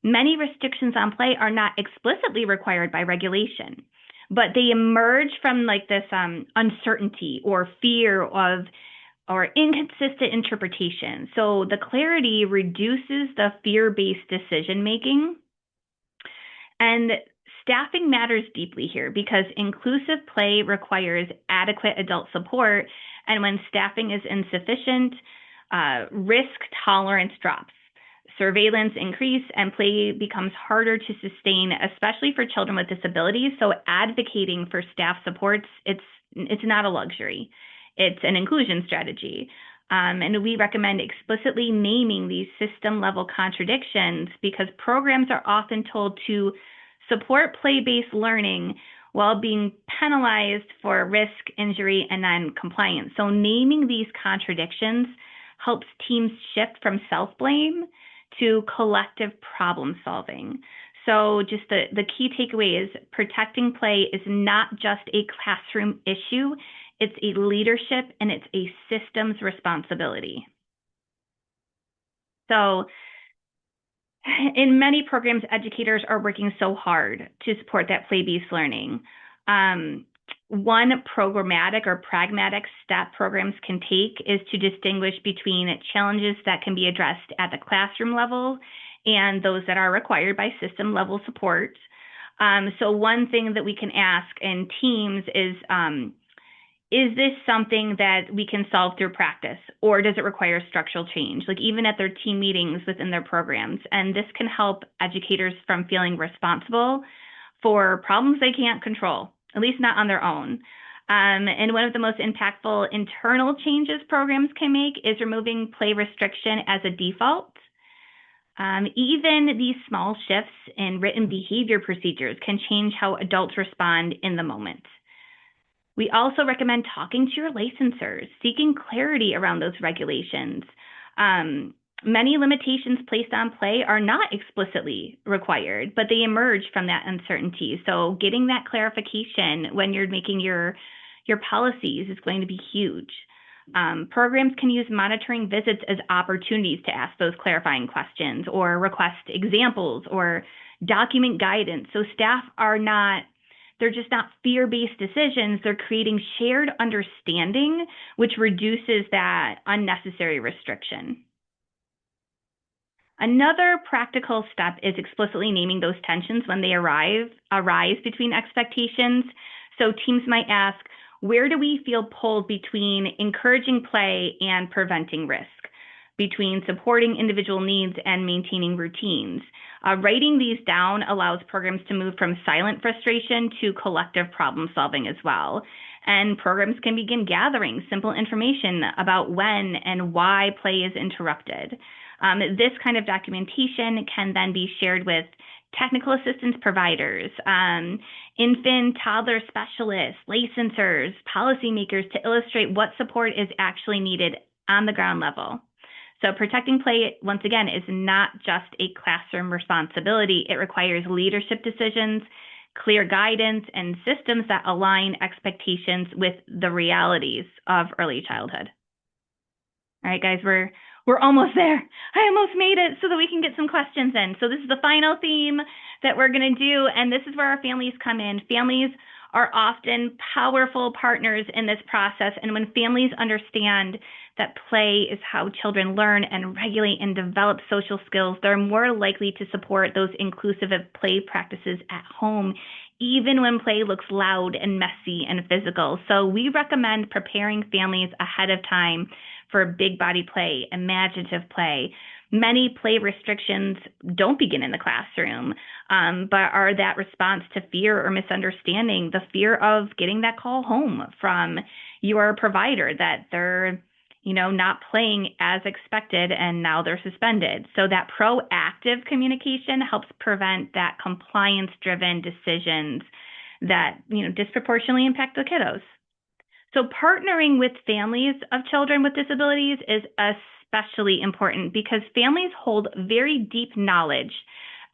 Many restrictions on play are not explicitly required by regulation, but they emerge from like this uncertainty or fear of or inconsistent interpretation. So the clarity reduces the fear-based decision making. And staffing matters deeply here because inclusive play requires adequate adult support. And when staffing is insufficient, risk tolerance drops. Surveillance increase and play becomes harder to sustain, especially for children with disabilities. So advocating for staff supports, it's not a luxury. It's an inclusion strategy. And we recommend explicitly naming these system-level contradictions because programs are often told to support play-based learning while being penalized for risk, injury, and non-compliance. So naming these contradictions helps teams shift from self-blame to collective problem solving. So just the key takeaway is protecting play is not just a classroom issue, it's a leadership and it's a systems responsibility. So in many programs, educators are working so hard to support that play-based learning. One programmatic or pragmatic step programs can take is to distinguish between challenges that can be addressed at the classroom level and those that are required by system level support. So one thing that we can ask in teams is this something that we can solve through practice, or does it require structural change, like even at their team meetings within their programs? And this can help educators from feeling responsible for problems they can't control, at least not on their own. And one of the most impactful internal changes programs can make is removing play restriction as a default. Even these small shifts in written behavior procedures can change how adults respond in the moment. We also recommend talking to your licensors, seeking clarity around those regulations. Many limitations placed on play are not explicitly required, but they emerge from that uncertainty. So getting that clarification when you're making your policies is going to be huge. Programs can use monitoring visits as opportunities to ask those clarifying questions or request examples or document guidance. So staff are not, they're just not fear-based decisions. They're creating shared understanding, which reduces that unnecessary restriction. Another practical step is explicitly naming those tensions when they arise between expectations. So teams might ask, where do we feel pulled between encouraging play and preventing risk, between supporting individual needs and maintaining routines? Writing these down allows programs to move from silent frustration to collective problem solving as well. And programs can begin gathering simple information about when and why play is interrupted. This kind of documentation can then be shared with technical assistance providers, infant, toddler specialists, licensors, policymakers to illustrate what support is actually needed on the ground level. So protecting play, once again, is not just a classroom responsibility. It requires leadership decisions, clear guidance, and systems that align expectations with the realities of early childhood. All right, guys, we're almost there. I almost made it so that we can get some questions in. So this is the final theme that we're going to do, and this is where our families come in. Families are often powerful partners in this process, and when families understand that play is how children learn and regulate and develop social skills, they're more likely to support those inclusive play practices at home, even when play looks loud and messy and physical. So we recommend preparing families ahead of time for big body play, imaginative play. Many play restrictions don't begin in the classroom, but are that response to fear or misunderstanding, the fear of getting that call home from your provider that they're not playing as expected and now they're suspended. So that proactive communication helps prevent that compliance-driven decisions that disproportionately impact the kiddos. So partnering with families of children with disabilities is especially important because families hold very deep knowledge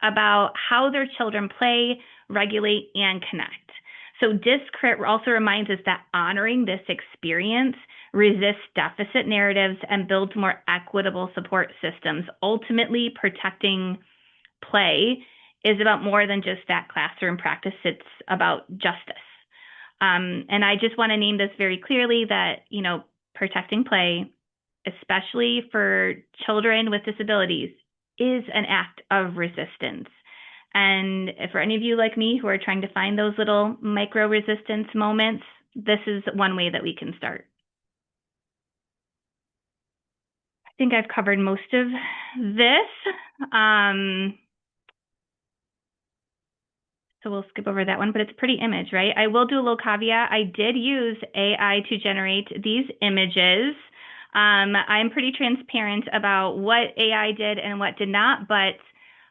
about how their children play, regulate, and connect. So DisCrit also reminds us that honoring this experience resists deficit narratives and builds more equitable support systems. Ultimately, protecting play is about more than just that classroom practice. It's about justice. And I just want to name this very clearly that, protecting play, especially for children with disabilities, is an act of resistance. And for any of you like me who are trying to find those little micro resistance moments, this is one way that we can start. I think I've covered most of this. So we'll skip over that one, but it's a pretty image, right? I will do a little caveat. I did use AI to generate these images. I'm pretty transparent about what AI did and what did not, but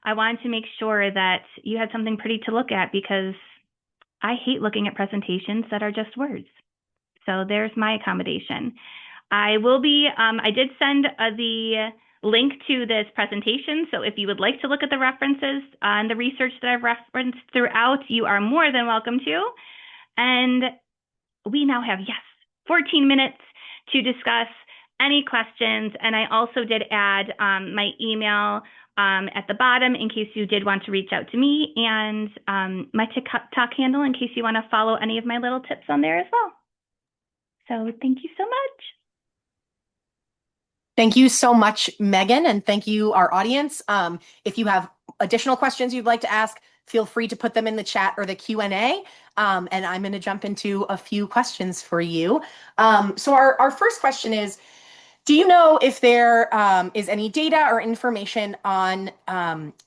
I wanted to make sure that you had something pretty to look at because I hate looking at presentations that are just words. So there's my accommodation. I did send the link to this presentation. So if you would like to look at the references and the research that I've referenced throughout, you are more than welcome to. And we now have, 14 minutes to discuss any questions. And I also did add my email at the bottom in case you did want to reach out to me, and my TikTok handle in case you want to follow any of my little tips on there as well. So thank you so much.
Thank you so much, Megan, and thank you, our audience. If you have additional questions you'd like to ask, feel free to put them in the chat or the Q&A, and I'm going to jump into a few questions for you. So our first question is, do you know if there is any data or information on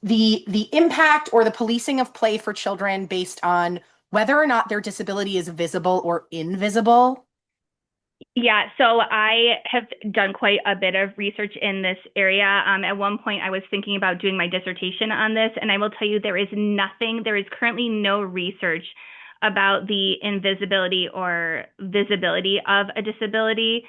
the impact or the policing of play for children based on whether or not their disability is visible or invisible?
Yeah, so I have done quite a bit of research in this area. At one point, I was thinking about doing my dissertation on this, and I will tell you there is currently no research about the invisibility or visibility of a disability,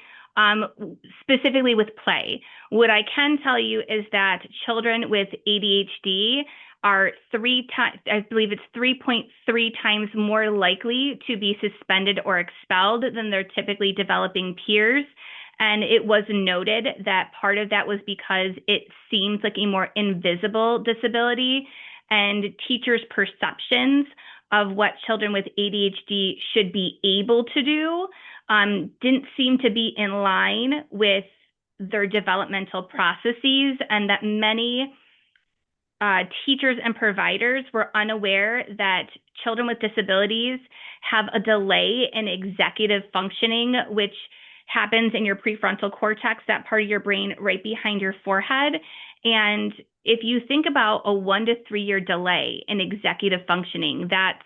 specifically with play. What I can tell you is that children with ADHD are I believe it's 3.3 times more likely to be suspended or expelled than their typically developing peers. And it was noted that part of that was because it seems like a more invisible disability, and teachers' perceptions of what children with ADHD should be able to do didn't seem to be in line with their developmental processes, and that many teachers and providers were unaware that children with disabilities have a delay in executive functioning, which happens in your prefrontal cortex, that part of your brain right behind your forehead. And if you think about a 1 to 3 year delay in executive functioning, that's,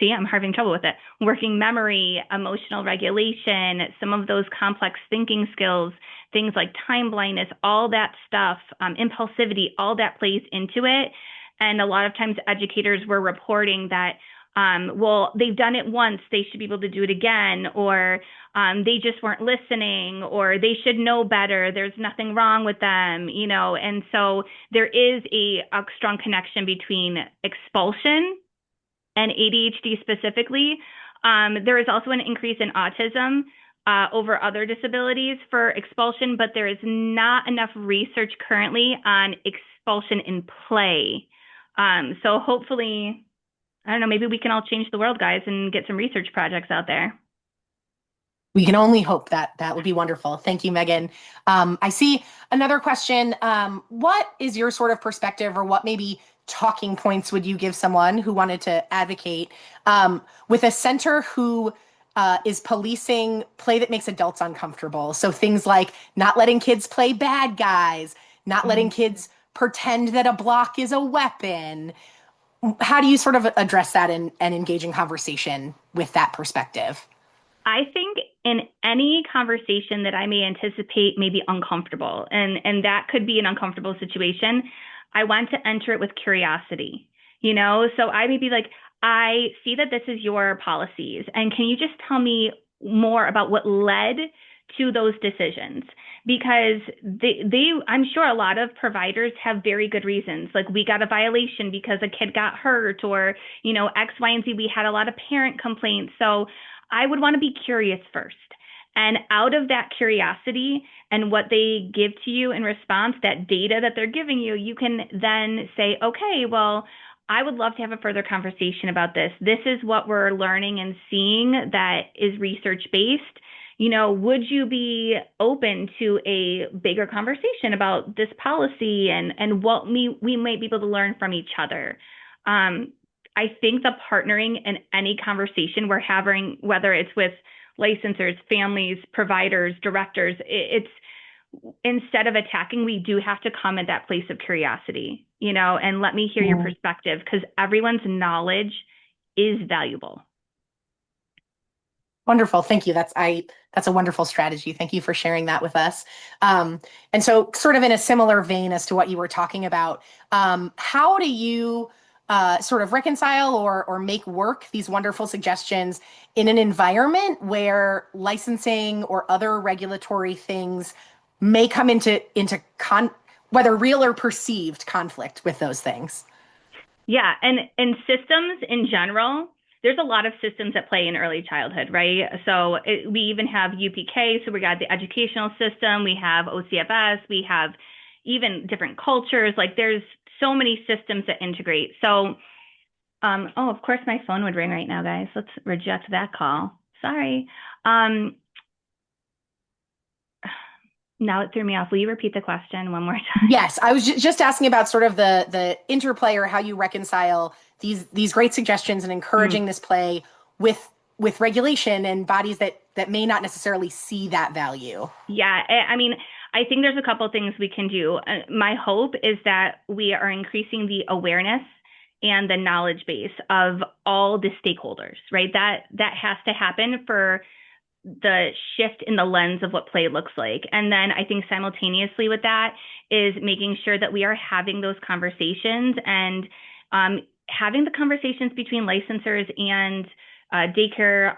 I'm having trouble with it, working memory, emotional regulation, some of those complex thinking skills, things like time blindness, all that stuff, impulsivity, all that plays into it. And a lot of times educators were reporting that, they've done it once, they should be able to do it again, or they just weren't listening, or they should know better, there's nothing wrong with them, and so there is a strong connection between expulsion and ADHD specifically. There is also an increase in autism over other disabilities for expulsion, but there is not enough research currently on expulsion in play. So hopefully, I don't know, maybe we can all change the world, guys, and get some research projects out there.
We can only hope that would be wonderful. Thank you, Megan. I see another question. What is your sort of perspective, or what maybe talking points would you give someone who wanted to advocate with a center who is policing play that makes adults uncomfortable? So things like not letting kids play bad guys, not letting kids pretend that a block is a weapon. How do you sort of address that and engage in conversation with that perspective?
I think in any conversation that I may anticipate may be uncomfortable, and that could be an uncomfortable situation, I want to enter it with curiosity, So I may be like, I see that this is your policies, and can you just tell me more about what led to those decisions? Because I'm sure a lot of providers have very good reasons. Like, we got a violation because a kid got hurt, or, X, Y, and Z, we had a lot of parent complaints. So I would want to be curious first. And out of that curiosity and what they give to you in response, that data that they're giving you, you can then say, okay, well, I would love to have a further conversation about this. This is what we're learning and seeing that is research based. Would you be open to a bigger conversation about this policy and what we might be able to learn from each other? I think the partnering in any conversation we're having, whether it's with licensors, families, providers, directors, it's instead of attacking, we do have to come at that place of curiosity, and let me hear your
Mm.
perspective because everyone's knowledge is valuable.
Wonderful. Thank you. That's a wonderful strategy. Thank you for sharing that with us. And so sort of in a similar vein as to what you were talking about, how do you sort of reconcile or make work these wonderful suggestions in an environment where licensing or other regulatory things may come into whether real or perceived conflict with those things?
Yeah, and systems in general, there's a lot of systems at play in early childhood, right? So we even have UPK, so we got the educational system, we have OCFS, we have even different cultures. Like there's so many systems that integrate. So, oh, of course my phone would ring right now, guys. Let's reject that call. Sorry. Now it threw me off. Will you repeat the question one more time?
Yes, I was just asking about sort of the interplay or how you reconcile these great suggestions and
Mm.
encouraging this play with regulation and bodies that may not necessarily see that value.
Yeah, I mean, I think there's a couple things we can do. My hope is that we are increasing the awareness and the knowledge base of all the stakeholders, right? That has to happen for the shift in the lens of what play looks like. And then I think simultaneously with that is making sure that we are having those conversations and having the conversations between licensors and daycare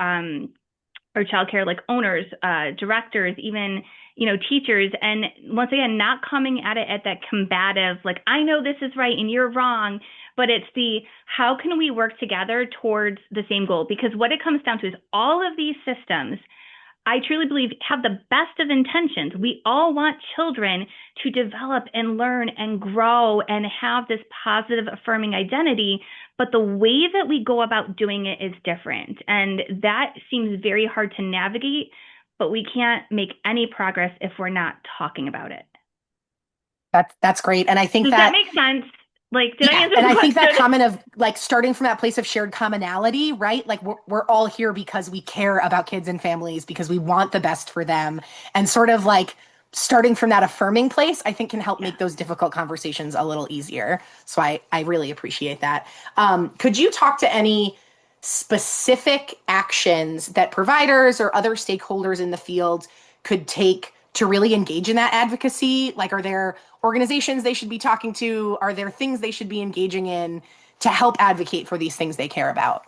or childcare like owners, directors, even teachers, and once again, not coming at it at that combative, like I know this is right and you're wrong, but it's the how can we work together towards the same goal? Because what it comes down to is all of these systems, I truly believe, have the best of intentions. We all want children to develop and learn and grow and have this positive, affirming identity. But the way that we go about doing it is different. And that seems very hard to navigate, but we can't make any progress if we're not talking about it.
That's great. And I think
Does that
that
make sense? Like, did I
yeah,
answer
and
the
I think that
question?
comment of like starting from that place of shared commonality, right? Like we're all here because we care about kids and families because we want the best for them. And sort of like starting from that affirming place, I think can help
Yeah.
make those difficult conversations a little easier. So I really appreciate that. Could you talk to any specific actions that providers or other stakeholders in the field could take to really engage in that advocacy? Like, are there organizations they should be talking to? Are there things they should be engaging in to help advocate for these things they care about?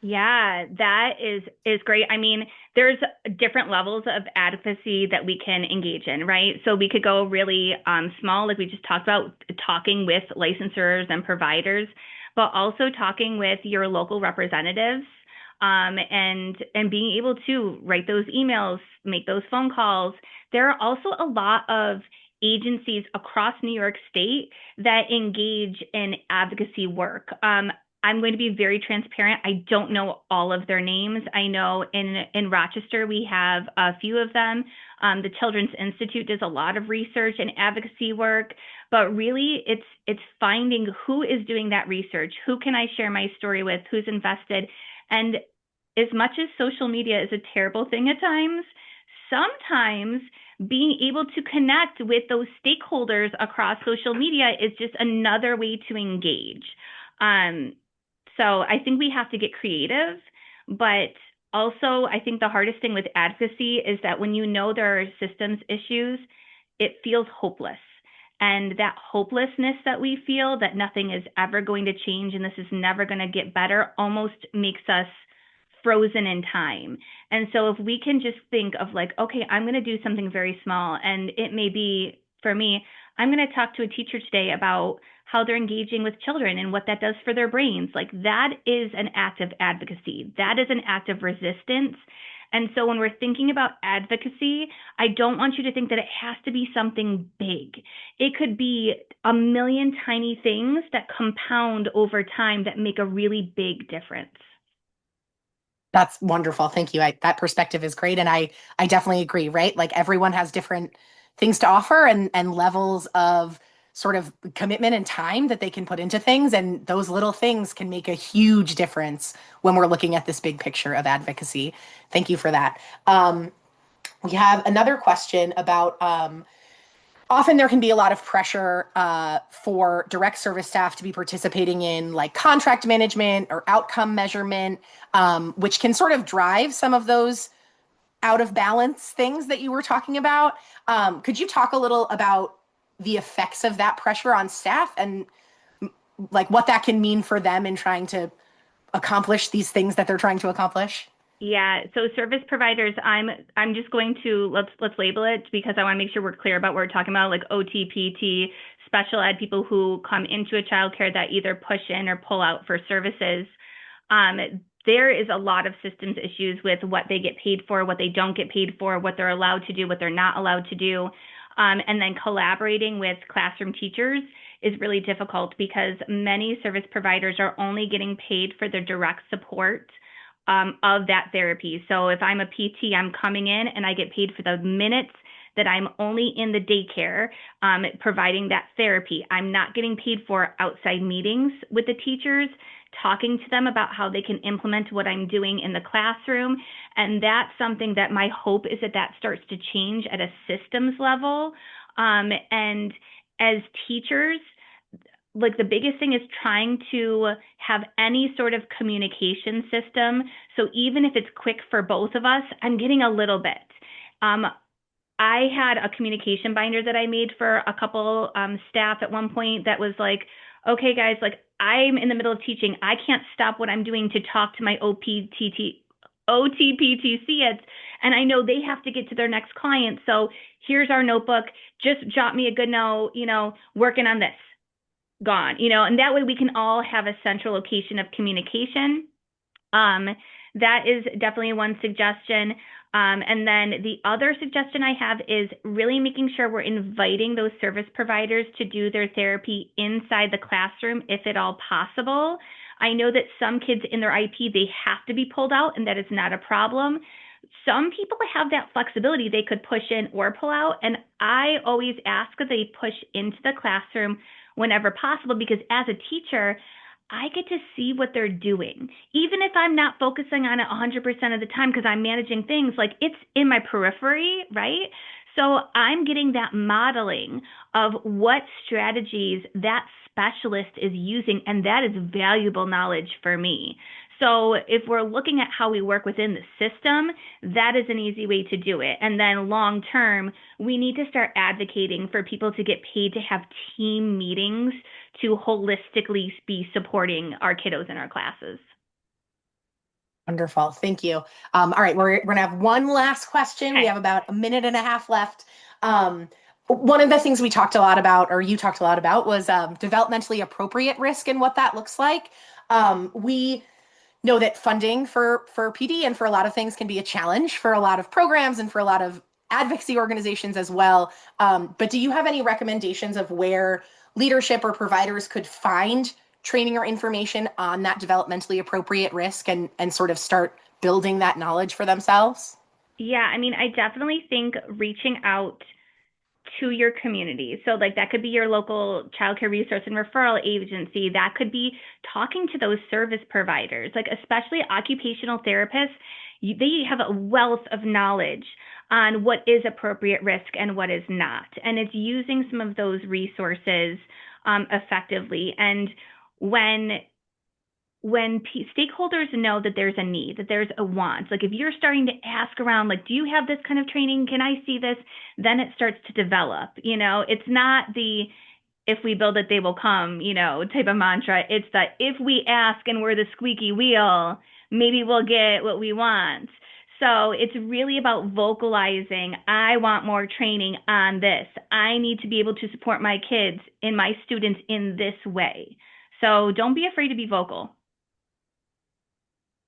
Yeah, that is great. I mean, there's different levels of advocacy that we can engage in, right? So we could go really small, like we just talked about, talking with licensors and providers, but also talking with your local representatives, and being able to write those emails, make those phone calls. There are also a lot of agencies across New York State that engage in advocacy work. I'm going to be very transparent. I don't know all of their names. I know in Rochester we have a few of them. The Children's Institute does a lot of research and advocacy work, but really it's finding who is doing that research, who can I share my story with, who's invested. And as much as social media is a terrible thing at times, sometimes being able to connect with those stakeholders across social media is just another way to engage. Um, so I think we have to get creative, but also I think the hardest thing with advocacy is that when you know there are systems issues, it feels hopeless. And that hopelessness that we feel that nothing is ever going to change and this is never going to get better almost makes us frozen in time. And so if we can just think of like, okay, I'm going to do something very small, and it may be for me, I'm going to talk to a teacher today about how they're engaging with children and what that does for their brains. Like that is an act of advocacy. That is an act of resistance. And so when we're thinking about advocacy, I don't want you to think that it has to be something big. It could be a million tiny things that compound over time that make a really big difference.
That's wonderful. Thank you. That perspective is great. And I definitely agree, right? Like everyone has different things to offer and levels of sort of commitment and time that they can put into things. And those little things can make a huge difference when we're looking at this big picture of advocacy. Thank you for that. We have another question about often there can be a lot of pressure for direct service staff to be participating in like contract management or outcome measurement, which can sort of drive some of those out of balance things that you were talking about. Could you talk a little about the effects of that pressure on staff and like what that can mean for them in trying to accomplish these things that they're trying to accomplish?
Yeah, so service providers, I'm just going to let's label it because I want to make sure we're clear about what we're talking about, like OT, PT, special ed people who come into a childcare that either push in or pull out for services. Um, there is a lot of systems issues with what they get paid for, what they don't get paid for, what they're allowed to do, what they're not allowed to do. And then collaborating with classroom teachers is really difficult because many service providers are only getting paid for their direct support of that therapy. So if I'm a PT, I'm coming in and I get paid for the minutes that I'm only in the daycare providing that therapy. I'm not getting paid for outside meetings with the teachers, talking to them about how they can implement what I'm doing in the classroom. And that's something that my hope is that that starts to change at a systems level. And as teachers, like the biggest thing is trying to have any sort of communication system. So even if it's quick for both of us, I'm getting a little bit. I had a communication binder that I made for a couple staff at one point that was like, okay, guys, like I'm in the middle of teaching. I can't stop what I'm doing to talk to my OTPTC, and I know they have to get to their next client. So here's our notebook. Just jot me a good note, working on this. Gone, and that way we can all have a central location of communication. That is definitely one suggestion. And then the other suggestion I have is really making sure we're inviting those service providers to do their therapy inside the classroom, if at all possible. I know that some kids in their IP, they have to be pulled out, and that is not a problem. Some people have that flexibility. They could push in or pull out. And I always ask that they push into the classroom whenever possible, because as a teacher, I get to see what they're doing. Even if I'm not focusing on it 100% of the time because I'm managing things, like it's in my periphery, right? So I'm getting that modeling of what strategies that specialist is using, and that is valuable knowledge for me. So if we're looking at how we work within the system, that is an easy way to do it. And then long term, we need to start advocating for people to get paid to have team meetings to holistically be supporting our kiddos in our classes.
Wonderful. Thank you. All right, we're going to have one last question. We
Okay.
have about a minute and a half left. One of the things we talked a lot about, or you talked a lot about, was developmentally appropriate risk and what that looks like. We know that funding for PD and for a lot of things can be a challenge for a lot of programs and for a lot of advocacy organizations as well. But do you have any recommendations of where leadership or providers could find training or information on that developmentally appropriate risk and sort of start building that knowledge for themselves?
Yeah, I mean, I definitely think reaching out to your community. So like that could be your local childcare resource and referral agency. That could be talking to those service providers, like especially occupational therapists. They have a wealth of knowledge on what is appropriate risk and what is not. And it's using some of those resources effectively. And when stakeholders know that there's a need, that there's a want, like if you're starting to ask around, like, do you have this kind of training? Can I see this? Then it starts to develop. It's not the if we build it, they will come, type of mantra. It's that if we ask and we're the squeaky wheel, maybe we'll get what we want. So it's really about vocalizing, I want more training on this. I need to be able to support my kids and my students in this way. So don't be afraid to be vocal.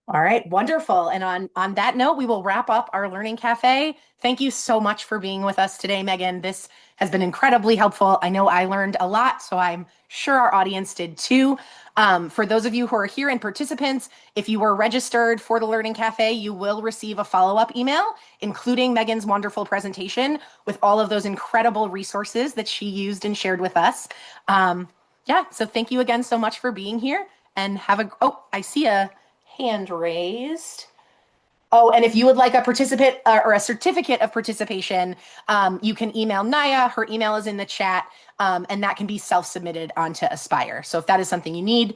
All right, wonderful. And on that note, we will wrap up our Learning Cafe. Thank you so much for being with us today, Megan. This has been incredibly helpful. I know I learned a lot, so I'm sure our audience did too. For those of you who are here and participants, if you were registered for the Learning Cafe, you will receive a follow-up email, including Megan's wonderful presentation with all of those incredible resources that she used and shared with us. Yeah, so thank you again so much for being here and oh, I see a hand raised. Oh, and if you would like a participant or a certificate of participation, you can email Naya. Her email is in the chat, and that can be self-submitted onto Aspire. So if that is something you need,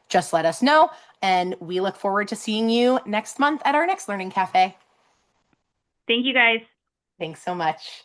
just let us know. And we look forward to seeing you next month at our next Learning Cafe.
Thank you guys.
Thanks so much.